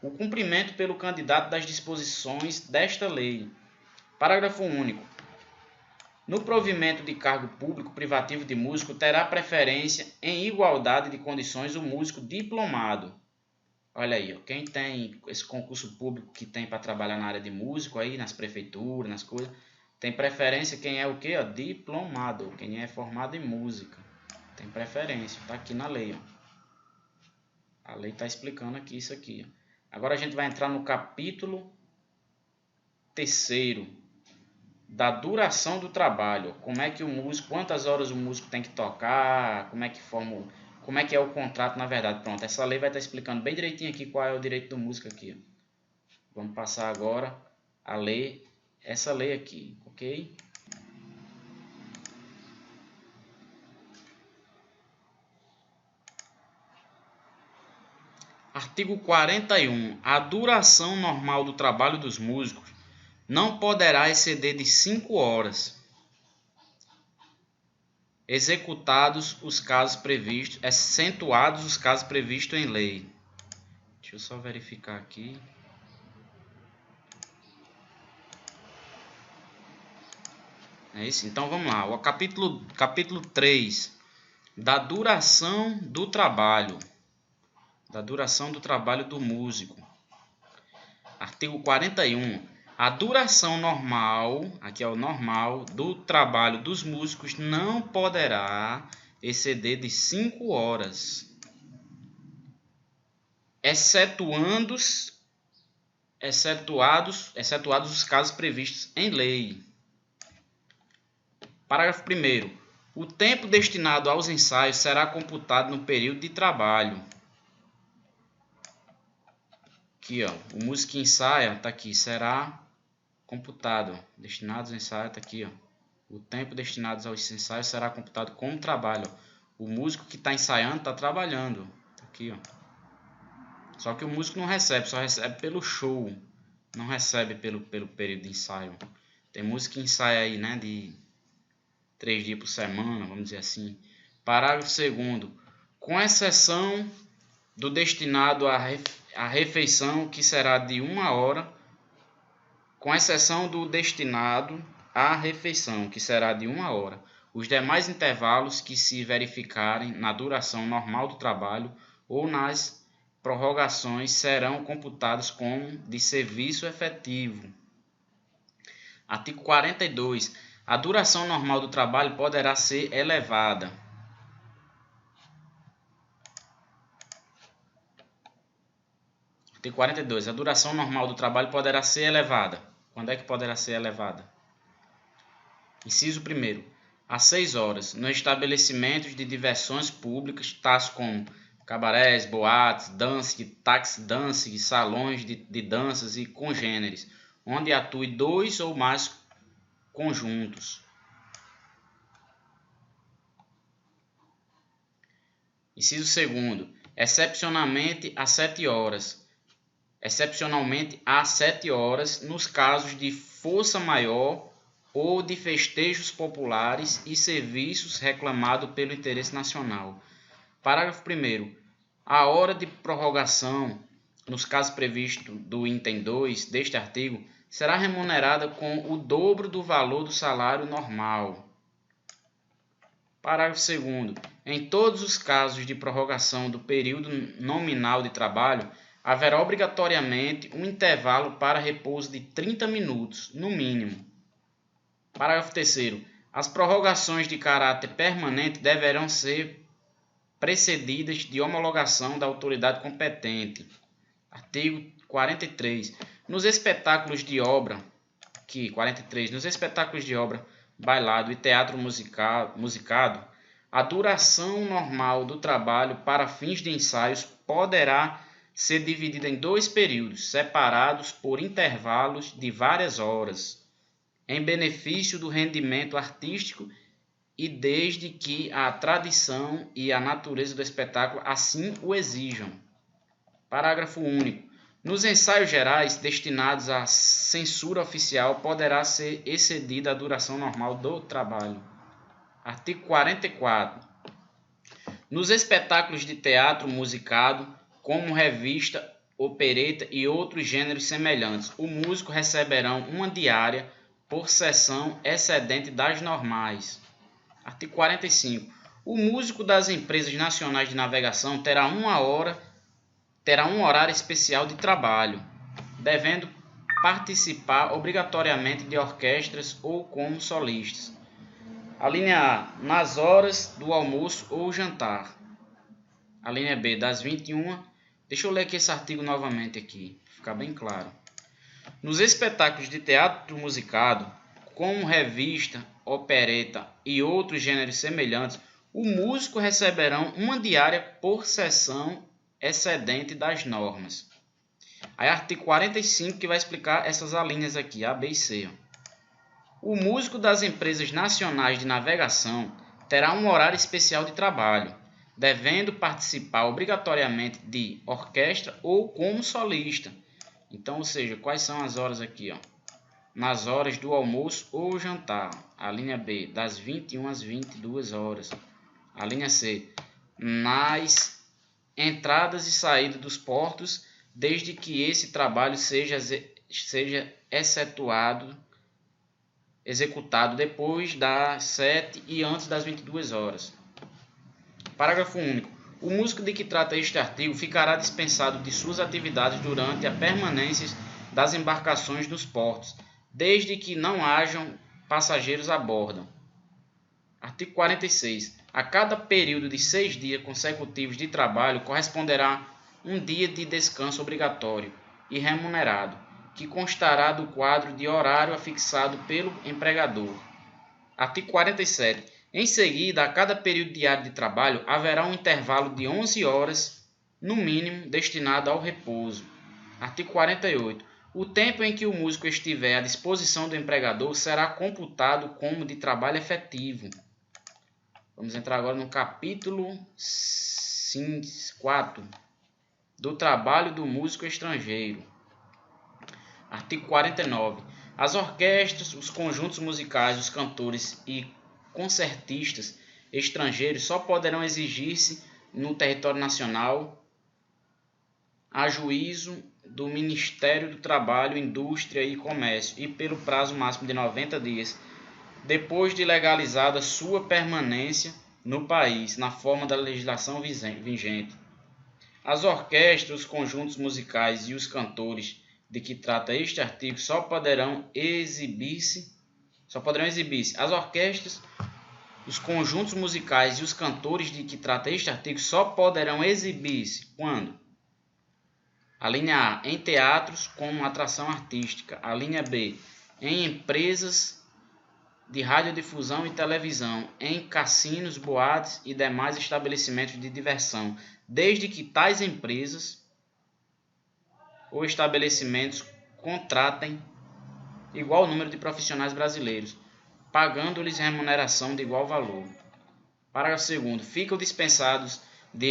o cumprimento pelo candidato das disposições desta lei. Parágrafo único. No provimento de cargo público privativo de músico, terá preferência em igualdade de condições o músico diplomado. Olha aí, ó, quem tem esse concurso público que tem para trabalhar na área de músico, aí nas prefeituras, nas coisas, tem preferência quem é o quê? Ó, diplomado, quem é formado em música. Tem preferência, está aqui na lei. Ó. A lei está explicando aqui isso aqui. Ó. Agora a gente vai entrar no capítulo 3º. Da duração do trabalho, como é que o músico, quantas horas o músico tem que tocar, como é que é o contrato na verdade. Pronto, essa lei vai estar explicando bem direitinho aqui qual é o direito do músico aqui. Vamos passar agora a ler essa lei aqui, ok? Artigo 41. A duração normal do trabalho dos músicos não poderá exceder de 5 horas, executados os casos previstos, excetuados os casos previstos em lei. Deixa eu só verificar aqui. É isso? Então vamos lá. O capítulo 3. Da duração do trabalho. Da duração do trabalho do músico. Artigo 41. A duração normal, aqui é o normal, do trabalho dos músicos não poderá exceder de 5 horas, excetuados os casos previstos em lei. Parágrafo 1º. O tempo destinado aos ensaios será computado no período de trabalho. Aqui, ó, o músico que ensaia, tá aqui, será computado. Destinados aos ensaios, tá aqui, ó. O tempo destinado aos ensaios será computado como trabalho. O músico que está ensaiando está trabalhando. Tá aqui, ó. Só que o músico não recebe, só recebe pelo show. Não recebe pelo período de ensaio. Tem músico que ensaia aí, né, de 3 dias por semana, vamos dizer assim. Parágrafo 2º. Com exceção do destinado à refeição, que será de 1 hora, com exceção do destinado à refeição, que será de 1 hora. Os demais intervalos que se verificarem na duração normal do trabalho ou nas prorrogações serão computados como de serviço efetivo. Artigo 42. A duração normal do trabalho poderá ser elevada. Artigo 42. A duração normal do trabalho poderá ser elevada. Quando é que poderá ser elevada? Inciso 1º. A 6 horas, nos estabelecimentos de diversões públicas, tais como cabarés, boates, taxi dance, salões de danças e congêneres, onde atue 2 ou mais conjuntos. Inciso 2º. Excepcionalmente a 7 horas. Excepcionalmente a 7 horas, nos casos de força maior ou de festejos populares e serviços reclamados pelo interesse nacional. Parágrafo 1º. A hora de prorrogação, nos casos previstos do item 2 deste artigo, será remunerada com o dobro do valor do salário normal. Parágrafo 2º. Em todos os casos de prorrogação do período nominal de trabalho, haverá obrigatoriamente um intervalo para repouso de 30 minutos, no mínimo. Parágrafo 3º. As prorrogações de caráter permanente deverão ser precedidas de homologação da autoridade competente. Artigo 43. Nos espetáculos de obra, nos espetáculos de obra, bailado e teatro musicado, a duração normal do trabalho para fins de ensaios poderá ser dividida em 2 períodos, separados por intervalos de várias horas, em benefício do rendimento artístico e desde que a tradição e a natureza do espetáculo assim o exijam. Parágrafo único. Nos ensaios gerais destinados à censura oficial poderá ser excedida a duração normal do trabalho. Artigo 44. Nos espetáculos de teatro musicado, como revista, opereta e outros gêneros semelhantes, o músico receberá uma diária por sessão excedente das normais. Artigo 45. O músico das empresas nacionais de navegação terá um horário especial de trabalho, devendo participar obrigatoriamente de orquestras ou como solistas. A linha A, nas horas do almoço ou jantar. A linha B, das 21. Deixa eu ler aqui esse artigo novamente aqui, para ficar bem claro. Nos espetáculos de teatro musicado, como revista, opereta e outros gêneros semelhantes, o músico receberá uma diária por sessão excedente das normas. Aí artigo 45 que vai explicar essas alíneas aqui, A, B e C. O músico das empresas nacionais de navegação terá um horário especial de trabalho, devendo participar obrigatoriamente de orquestra ou como solista. Então, ou seja, quais são as horas aqui? Nas horas do almoço ou jantar. A linha B, das 21 às 22 horas. A linha C, nas entradas e saídas dos portos, desde que esse trabalho seja executado depois das 7 e antes das 22 horas. Parágrafo único. O músico de que trata este artigo ficará dispensado de suas atividades durante a permanência das embarcações nos portos, desde que não hajam passageiros a bordo. Artigo 46. A cada período de 6 dias consecutivos de trabalho corresponderá um dia de descanso obrigatório e remunerado, que constará do quadro de horário afixado pelo empregador. Artigo 47. Em seguida, a cada período diário de trabalho, haverá um intervalo de 11 horas, no mínimo, destinado ao repouso. Artigo 48. O tempo em que o músico estiver à disposição do empregador será computado como de trabalho efetivo. Vamos entrar agora no capítulo 4 do trabalho do músico estrangeiro. Artigo 49. As orquestras, os conjuntos musicais, os cantores e concertistas estrangeiros só poderão exigir-se no território nacional a juízo do Ministério do Trabalho, Indústria e Comércio e pelo prazo máximo de 90 dias, depois de legalizada sua permanência no país, na forma da legislação vigente. As orquestras, os conjuntos musicais e os cantores de que trata este artigo só poderão exibir-se. As orquestras, os conjuntos musicais e os cantores de que trata este artigo só poderão exibir-se quando? A linha A, em teatros como atração artística. A linha B, em empresas de radiodifusão e televisão, em cassinos, boates e demais estabelecimentos de diversão, desde que tais empresas ou estabelecimentos contratem igual número de profissionais brasileiros, pagando-lhes remuneração de igual valor. Parágrafo 2º. Ficam dispensados de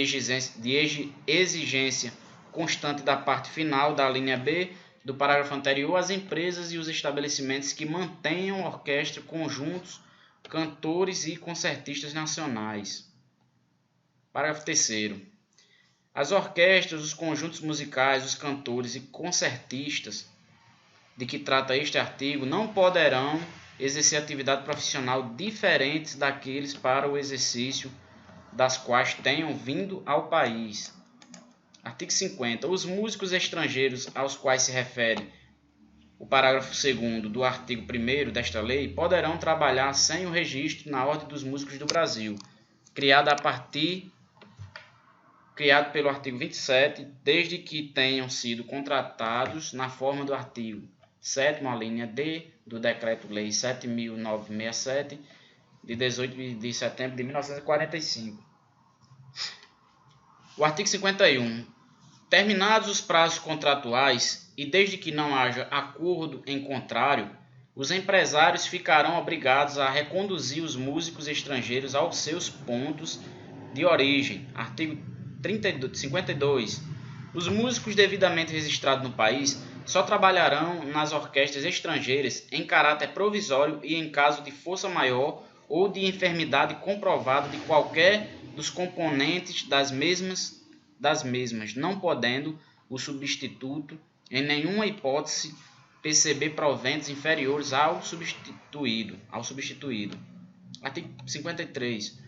exigência constante da parte final da linha B do parágrafo anterior as empresas e os estabelecimentos que mantenham orquestra, conjuntos, cantores e concertistas nacionais. Parágrafo 3º. As orquestras, os conjuntos musicais, os cantores e concertistas de que trata este artigo não poderão exercer atividade profissional diferentes daqueles para o exercício das quais tenham vindo ao país. Artigo 50. Os músicos estrangeiros aos quais se refere o parágrafo 2º do artigo 1º desta lei poderão trabalhar sem o registro na Ordem dos Músicos do Brasil, criado pelo artigo 27, desde que tenham sido contratados na forma do artigo 7º, a linha D, do Decreto-Lei 7.967, de 18 de setembro de 1945. O artigo 51. Terminados os prazos contratuais e desde que não haja acordo em contrário, os empresários ficarão obrigados a reconduzir os músicos estrangeiros aos seus pontos de origem. Artigo 52. Os músicos devidamente registrados no país só trabalharão nas orquestras estrangeiras em caráter provisório e em caso de força maior ou de enfermidade comprovada de qualquer dos componentes das mesmas, não podendo o substituto, em nenhuma hipótese, perceber proventos inferiores ao substituído. Artigo 53.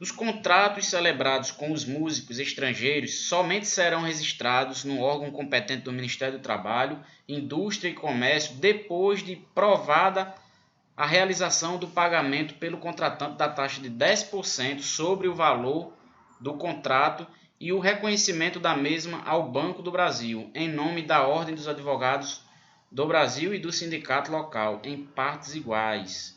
Os contratos celebrados com os músicos estrangeiros somente serão registrados no órgão competente do Ministério do Trabalho, Indústria e Comércio depois de provada a realização do pagamento pelo contratante da taxa de 10% sobre o valor do contrato e o reconhecimento da mesma ao Banco do Brasil, em nome da Ordem dos Advogados do Brasil e do sindicato local, em partes iguais.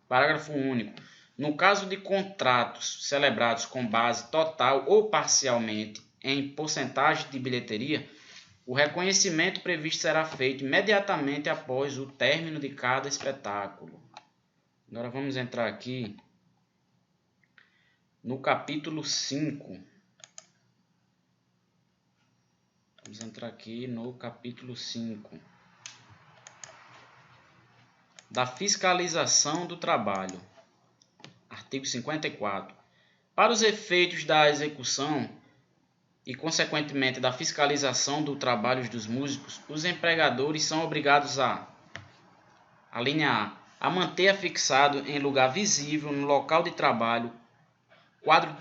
Parágrafo único. No caso de contratos celebrados com base total ou parcialmente em porcentagem de bilheteria, o reconhecimento previsto será feito imediatamente após o término de cada espetáculo. Agora vamos entrar aqui no capítulo 5. Vamos entrar aqui no capítulo 5 da fiscalização do trabalho. Artigo 54. Para os efeitos da execução e, consequentemente, da fiscalização do trabalho dos músicos, os empregadores são obrigados a linha A manter afixado em lugar visível no local de trabalho quadro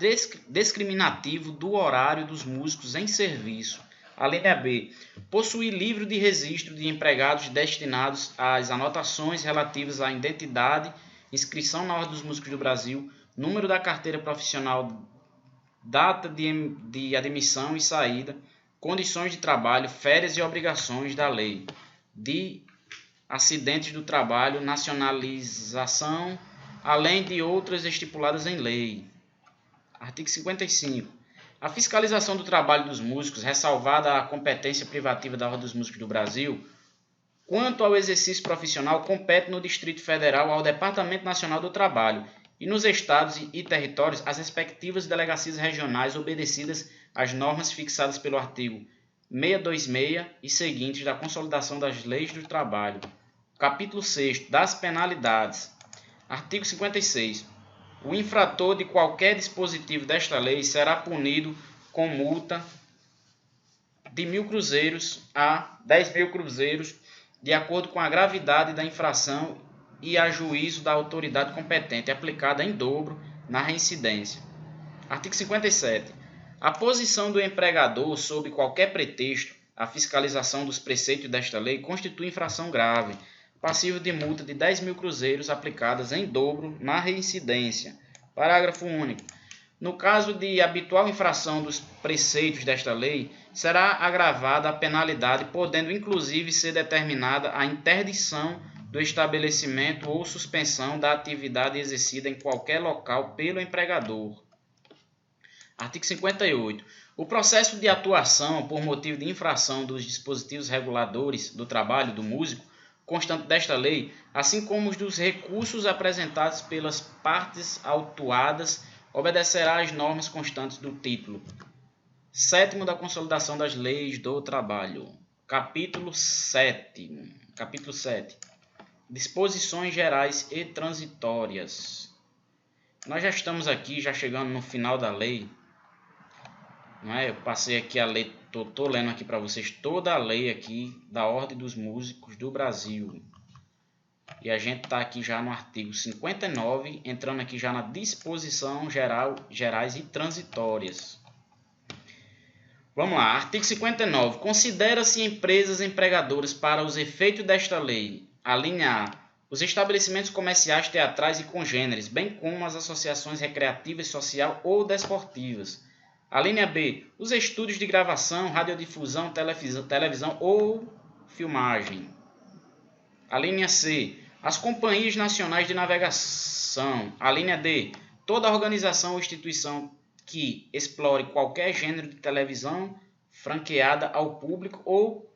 discriminativo do horário dos músicos em serviço. A linha B. Possuir livro de registro de empregados destinados às anotações relativas à identidade, inscrição na Ordem dos Músicos do Brasil, número da carteira profissional, data de admissão e saída, condições de trabalho, férias e obrigações da lei, de acidentes do trabalho, nacionalização, além de outras estipuladas em lei. Artigo 55. A fiscalização do trabalho dos músicos, ressalvada a competência privativa da Ordem dos Músicos do Brasil, quanto ao exercício profissional, compete no Distrito Federal ao Departamento Nacional do Trabalho e nos estados e territórios às respectivas delegacias regionais obedecidas às normas fixadas pelo artigo 626 e seguintes da Consolidação das Leis do Trabalho. Capítulo 6 das penalidades. Artigo 56. O infrator de qualquer dispositivo desta lei será punido com multa de 1.000 cruzeiros a 10.000 cruzeiros, de acordo com a gravidade da infração e a juízo da autoridade competente, aplicada em dobro na reincidência. Artigo 57. A posição do empregador, sob qualquer pretexto, a fiscalização dos preceitos desta lei constitui infração grave, passível de multa de 10.000 cruzeiros aplicadas em dobro na reincidência. Parágrafo único. No caso de habitual infração dos preceitos desta lei, será agravada a penalidade, podendo inclusive ser determinada a interdição do estabelecimento ou suspensão da atividade exercida em qualquer local pelo empregador. Artigo 58. O processo de atuação por motivo de infração dos dispositivos reguladores do trabalho do músico, constante desta lei, assim como os dos recursos apresentados pelas partes autuadas, obedecerá às normas constantes do título 7º da Consolidação das Leis do Trabalho. Capítulo 7. Disposições gerais e transitórias. Nós já estamos aqui, já chegando no final da lei. Não é? Eu passei aqui a lei, estou lendo aqui para vocês toda a lei aqui da Ordem dos Músicos do Brasil. E a gente está aqui já no artigo 59, entrando aqui já na disposição gerais e transitórias. Vamos lá, artigo 59. Considera-se empresas empregadoras para os efeitos desta lei. A linha A. Os estabelecimentos comerciais, teatrais e congêneres, bem como as associações recreativas, social ou desportivas. A linha B. Os estúdios de gravação, radiodifusão, televisão ou filmagem. A linha C. As companhias nacionais de navegação. A linha D. Toda organização ou instituição que explore qualquer gênero de televisão franqueada ao público ou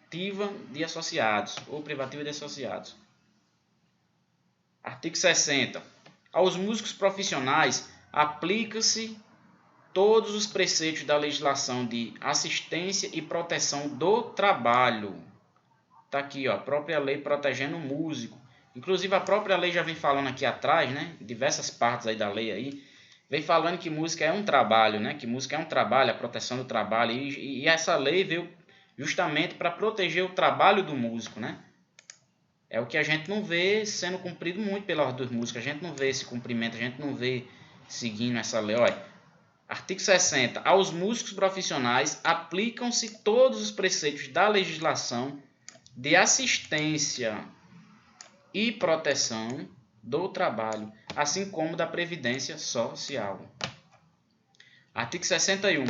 privativa de associados ou privativa de associados. Artigo 60. Aos músicos profissionais aplica-se todos os preceitos da legislação de assistência e proteção do trabalho. Está aqui, ó, a própria lei protegendo o músico. Inclusive a própria lei já vem falando aqui atrás, né? Diversas partes aí da lei aí. Vem falando que música é um trabalho, né? Que música é um trabalho, a proteção do trabalho. E essa lei veio justamente para proteger o trabalho do músico, né? É o que a gente não vê sendo cumprido muito pela ordem dos músicos. A gente não vê esse cumprimento, a gente não vê seguindo essa lei. Olha, artigo 60. Aos músicos profissionais aplicam-se todos os preceitos da legislação de assistência e proteção do trabalho, assim como da previdência social. Artigo 61.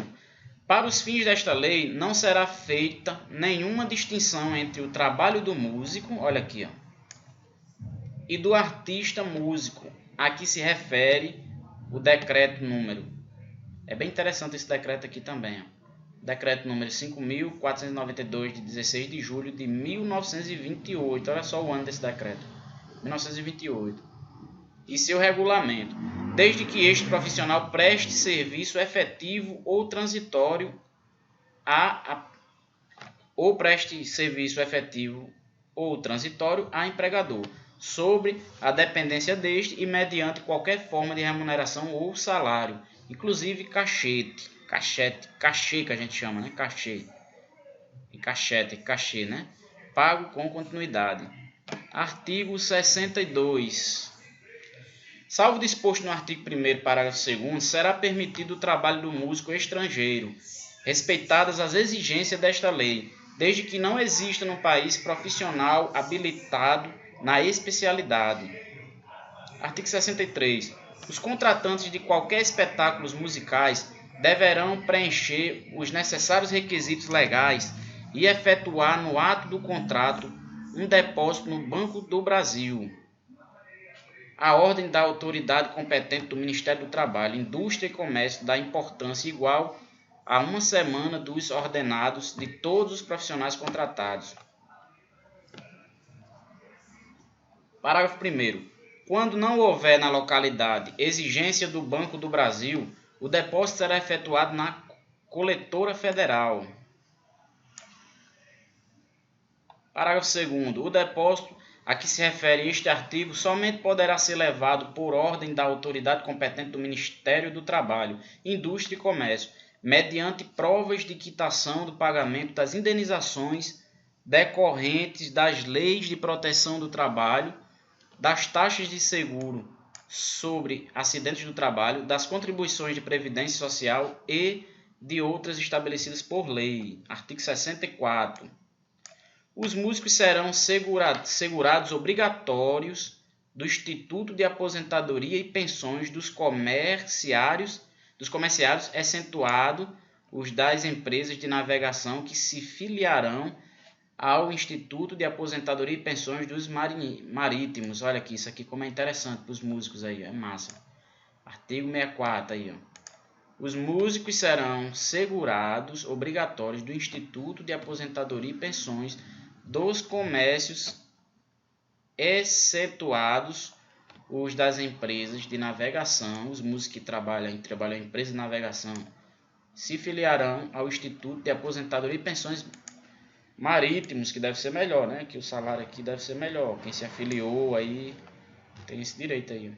Para os fins desta lei, não será feita nenhuma distinção entre o trabalho do músico, olha aqui, ó, e do artista músico, a que se refere o decreto número. É bem interessante esse decreto aqui também, ó. Decreto número 5.492, de 16 de julho de 1928. Olha só o ano desse decreto. 1928. E seu regulamento. Desde que este profissional preste serviço efetivo ou transitório a empregador, sobre a dependência deste e mediante qualquer forma de remuneração ou salário, inclusive cachê que a gente chama, né? Cachê, né? Pago com continuidade. Artigo 62. Salvo disposto no artigo 1º, parágrafo 2º, será permitido o trabalho do músico estrangeiro, respeitadas as exigências desta lei, desde que não exista no país profissional habilitado na especialidade. Artigo 63. Os contratantes de qualquer espetáculos musicais deverão preencher os necessários requisitos legais e efetuar no ato do contrato um depósito no Banco do Brasil. A ordem da autoridade competente do Ministério do Trabalho, Indústria e Comércio dá importância igual a uma semana dos ordenados de todos os profissionais contratados. Parágrafo 1º. Quando não houver na localidade exigência do Banco do Brasil, o depósito será efetuado na coletora federal. Parágrafo 2º. O depósito a que se refere este artigo somente poderá ser levado por ordem da autoridade competente do Ministério do Trabalho, Indústria e Comércio, mediante provas de quitação do pagamento das indenizações decorrentes das leis de proteção do trabalho, das taxas de seguro sobre acidentes do trabalho, das contribuições de previdência social e de outras estabelecidas por lei. Artigo 64. Os músicos serão segurados obrigatórios do Instituto de Aposentadoria e Pensões dos comerciários, excetuado os das empresas de navegação que se filiarão ao Instituto de Aposentadoria e Pensões dos Marítimos. Olha aqui, isso aqui como é interessante para os músicos aí, é massa. Artigo 64 aí, ó. Os músicos serão segurados obrigatórios do Instituto de Aposentadoria e Pensões dos comércios, excetuados os das empresas de navegação. Os músicos que trabalham em empresas de navegação se filiarão ao Instituto de Aposentadoria e Pensões Marítimos, que deve ser melhor, né? Que o salário aqui deve ser melhor. Quem se afiliou aí tem esse direito aí.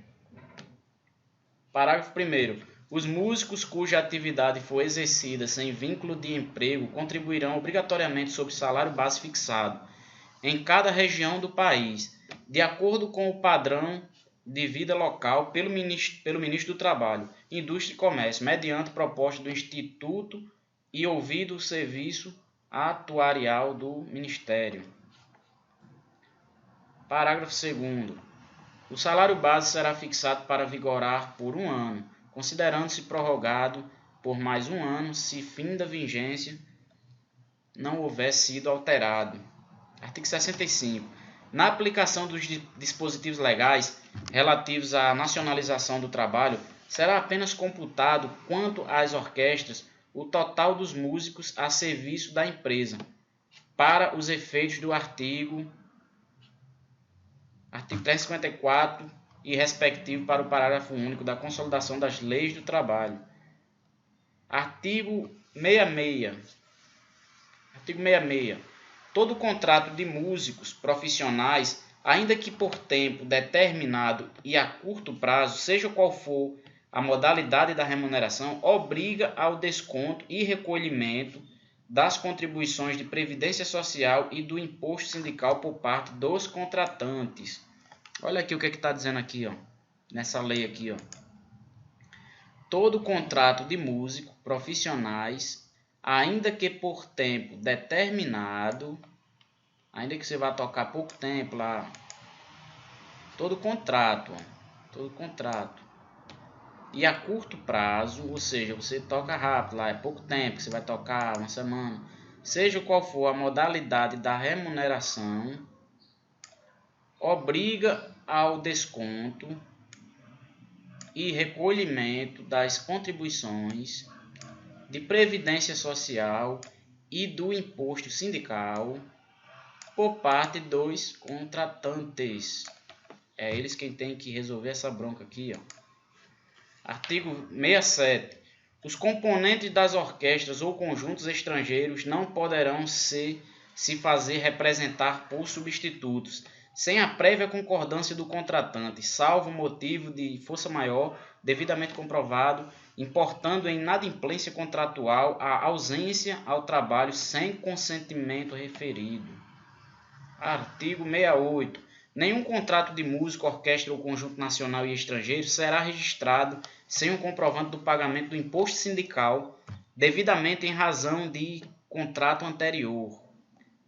Parágrafo 1º. Os músicos cuja atividade for exercida sem vínculo de emprego contribuirão obrigatoriamente sobre salário base fixado em cada região do país, de acordo com o padrão de vida local pelo Ministro do Trabalho, Indústria e Comércio, mediante proposta do Instituto e ouvido o serviço atuarial do Ministério. Parágrafo 2º. O salário base será fixado para vigorar por 1 ano, considerando-se prorrogado por mais 1 ano se fim da vigência não houver sido alterado. Artigo 65. Na aplicação dos dispositivos legais relativos à nacionalização do trabalho, será apenas computado, quanto às orquestras, o total dos músicos a serviço da empresa, para os efeitos do artigo 354 e respectivo para o parágrafo único da Consolidação das Leis do Trabalho. Artigo 66. Artigo 66. Todo contrato de músicos profissionais, ainda que por tempo determinado e a curto prazo, seja qual for a modalidade da remuneração, obriga ao desconto e recolhimento das contribuições de previdência social e do imposto sindical por parte dos contratantes. Olha aqui o que está dizendo aqui, ó, nessa lei aqui, ó. Todo contrato de músico profissionais, ainda que por tempo determinado, ainda que você vá tocar pouco tempo lá, todo contrato, e a curto prazo, ou seja, você toca rápido lá, é pouco tempo, você vai tocar uma semana, seja qual for a modalidade da remuneração, obriga ao desconto e recolhimento das contribuições de previdência social e do imposto sindical por parte dos contratantes. É eles quem tem que resolver essa bronca aqui, ó. Artigo 67. Os componentes das orquestras ou conjuntos estrangeiros não poderão se fazer representar por substitutos, sem a prévia concordância do contratante, salvo motivo de força maior devidamente comprovado, importando em inadimplência contratual a ausência ao trabalho sem consentimento referido. Artigo 68. Nenhum contrato de música, orquestra ou conjunto nacional e estrangeiro será registrado sem o comprovante do pagamento do imposto sindical, devidamente em razão de contrato anterior.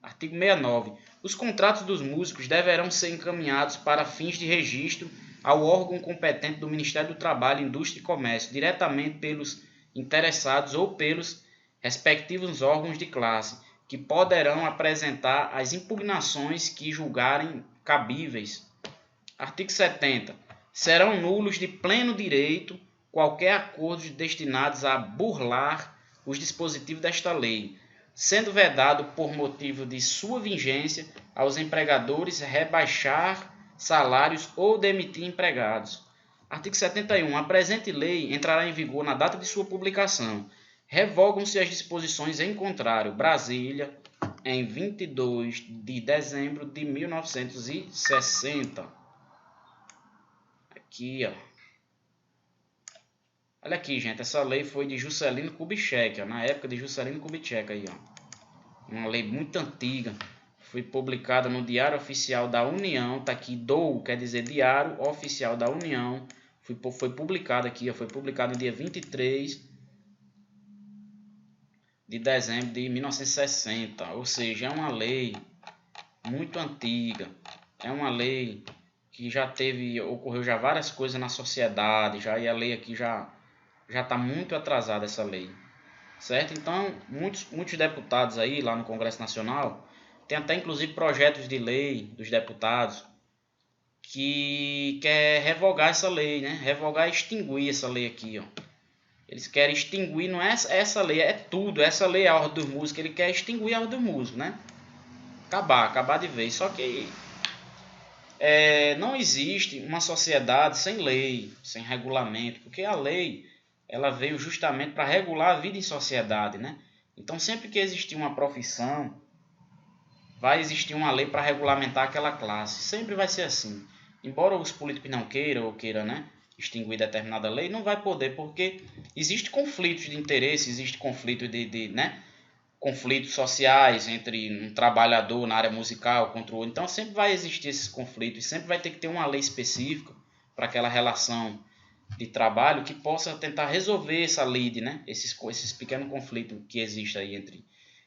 Artigo 69. Os contratos dos músicos deverão ser encaminhados para fins de registro ao órgão competente do Ministério do Trabalho, Indústria e Comércio, diretamente pelos interessados ou pelos respectivos órgãos de classe, que poderão apresentar as impugnações que julgarem cabíveis. Artigo 70. Serão nulos de pleno direito qualquer acordo destinados a burlar os dispositivos desta lei, sendo vedado por motivo de sua vigência aos empregadores rebaixar salários ou demitir empregados. Artigo 71. A presente lei entrará em vigor na data de sua publicação. Revogam-se as disposições em contrário. Brasília, em 22 de dezembro de 1960. Aqui, ó. Olha aqui, gente. Essa lei foi de Juscelino Kubitschek, ó, na época de Juscelino Kubitschek aí, ó. Uma lei muito antiga. Foi publicada no Diário Oficial da União. Tá aqui, quer dizer Diário Oficial da União. Foi publicado aqui, ó, foi publicado no dia 23 de dezembro de 1960, ou seja, é uma lei muito antiga, é uma lei que ocorreu já várias coisas na sociedade, e a lei aqui já está muito atrasada, essa lei, certo? Então, muitos deputados aí lá no Congresso Nacional, tem até inclusive projetos de lei dos deputados que quer revogar essa lei, né? Revogar e extinguir essa lei aqui, ó. Eles querem extinguir, não é essa lei, é tudo. Essa lei é a ordem dos músicos, ele quer extinguir a ordem dos músicos, né? Acabar de vez. Só que não existe uma sociedade sem lei, sem regulamento, porque a lei ela veio justamente para regular a vida em sociedade, né? Então, sempre que existir uma profissão, vai existir uma lei para regulamentar aquela classe. Sempre vai ser assim. Embora os políticos não queiram, né, extinguir determinada lei, não vai poder, porque existe conflitos de interesse, existe conflito conflitos sociais entre um trabalhador na área musical contra o outro. Então sempre vai existir esses conflitos, sempre vai ter que ter uma lei específica para aquela relação de trabalho que possa tentar resolver essa lide, né, esses pequenos conflitos que existem aí entre.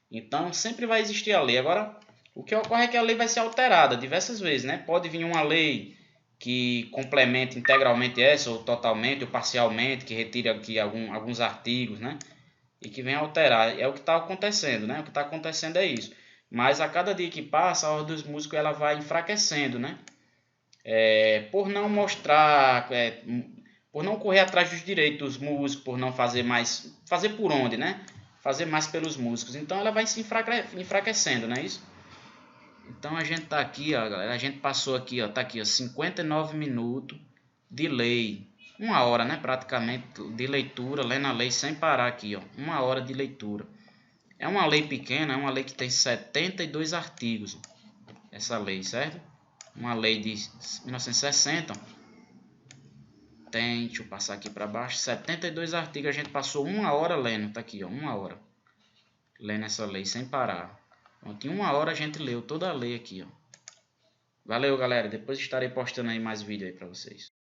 Então sempre vai existir a lei. Agora, o que ocorre é que a lei vai ser alterada diversas vezes, né? Pode vir uma lei que complemente integralmente essa, ou totalmente, ou parcialmente, que retire aqui alguns artigos, né? E que venha alterar. É o que está acontecendo, né? O que está acontecendo é isso. Mas a cada dia que passa, a ordem dos músicos ela vai enfraquecendo, né? Por não mostrar, por não correr atrás dos direitos dos músicos, por não fazer mais, fazer por onde, né? fazer mais pelos músicos. Então ela vai se enfraquecendo, não é isso? Então a gente tá aqui, ó, galera, a gente passou aqui, ó, tá aqui, ó, 59 minutos de lei. 1 hora, né, praticamente, de leitura, lendo a lei sem parar aqui, ó. 1 hora de leitura. É uma lei pequena, é uma lei que tem 72 artigos. Essa lei, certo? Uma lei de 1960. Tem, deixa eu passar aqui para baixo, 72 artigos. A gente passou 1 hora lendo, tá aqui, ó, 1 hora. Lendo essa lei sem parar. Em 1 hora a gente leu toda a lei aqui, ó. Valeu, galera. Depois estarei postando aí mais vídeo aí para vocês.